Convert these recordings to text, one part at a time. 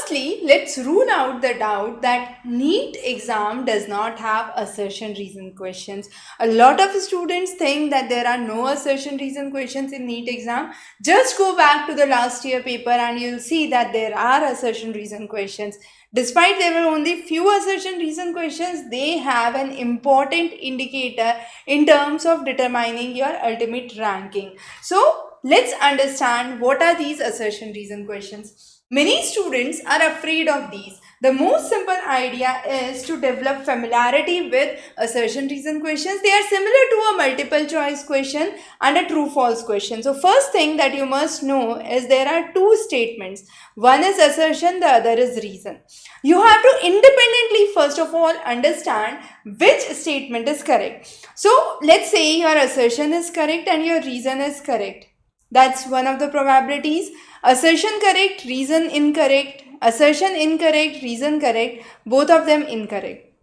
firstly, let's rule out the doubt that NEET exam does not have assertion reason questions. A lot of students think that there are no assertion reason questions in NEET exam. Just go back to the last year paper and you'll see that there are assertion reason questions. Despite there were only few assertion reason questions, they have an important indicator in terms of determining your ultimate ranking. So let's understand what are these assertion reason questions. Many students are afraid of these. The most simple idea is to develop familiarity with assertion reason questions. They are similar to a multiple choice question and a true false question. So first thing that you must know is there are two statements. One is assertion, the other is reason. You have to independently first of all understand which statement is correct. So let's say your assertion is correct and your reason is correct. That's one of the probabilities. Assertion correct, reason incorrect, assertion incorrect, reason correct, both of them incorrect.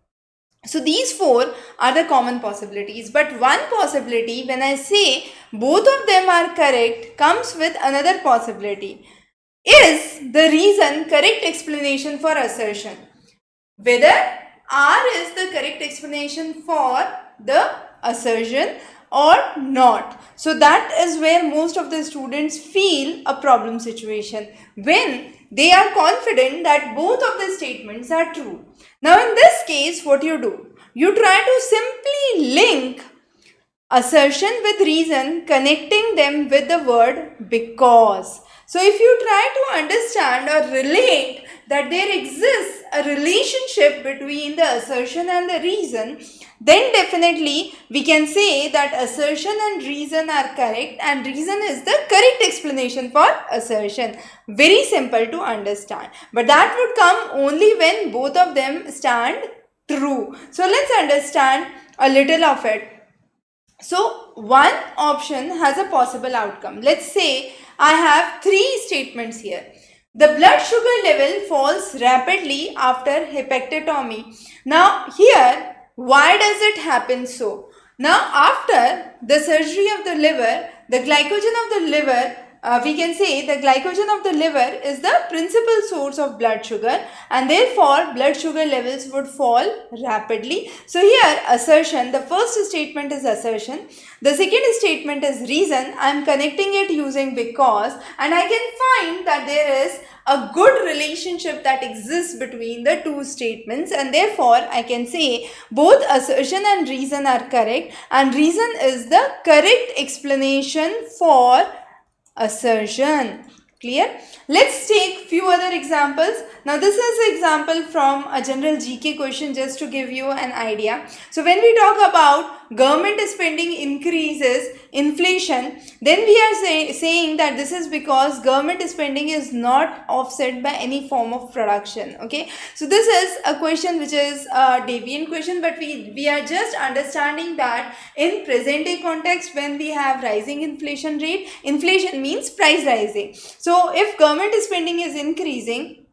So these four are the common possibilities. But one possibility, when I say both of them are correct, comes with another possibility. Is the reason correct explanation for assertion? Whether R is the correct explanation for the assertion or not. So that is where most of the students feel a problem situation, when they are confident that both of the statements are true. Now in this case, what you do? You try to simply link assertion with reason, connecting them with the word because. So if you try to understand or relate that there exists a relationship between the assertion and the reason, then definitely we can say that assertion and reason are correct and reason is the correct explanation for assertion. Very simple to understand. But that would come only when both of them stand true. So let's understand a little of it. So one option has a possible outcome. Let's say I have three statements here. The blood sugar level falls rapidly after hepatectomy. Now here, why does it happen so? Now after the surgery of the liver, the glycogen of the liver, we can say the glycogen of the liver is the principal source of blood sugar and therefore blood sugar levels would fall rapidly. So here assertion, the first statement is assertion, the second statement is reason. I am connecting it using because, and I can find that there is a good relationship that exists between the two statements and therefore I can say both assertion and reason are correct and reason is the correct explanation for assertion. Clear? Let's take few other examples. Now this is an example from a general GK question just to give you an idea. So when we talk about government spending increases inflation, then we are saying that this is because government spending is not offset by any form of production. Okay, so this is a question which is a deviant question, but we are just understanding that in present day context, when we have rising inflation rate, inflation means price rising. So if government spending is increasing,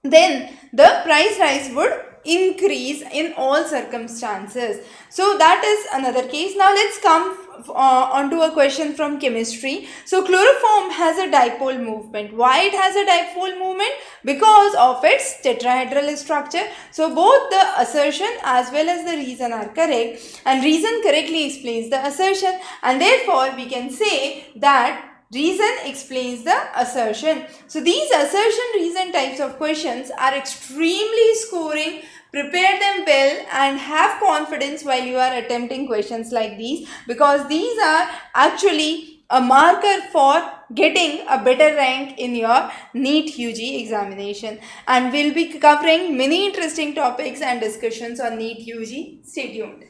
then the price rise would increase in all circumstances. So that is another case. Now let's come onto a question from chemistry. So chloroform has a dipole movement. Why it has a dipole movement? Because of its tetrahedral structure. So both the assertion as well as the reason are correct and reason correctly explains the assertion and therefore we can say that reason explains the assertion. So these assertion reason types of questions are extremely scoring. Prepare them well and have confidence while you are attempting questions like these, because these are actually a marker for getting a better rank in your NEET UG examination. And we'll be covering many interesting topics and discussions on NEET UG. Stay tuned.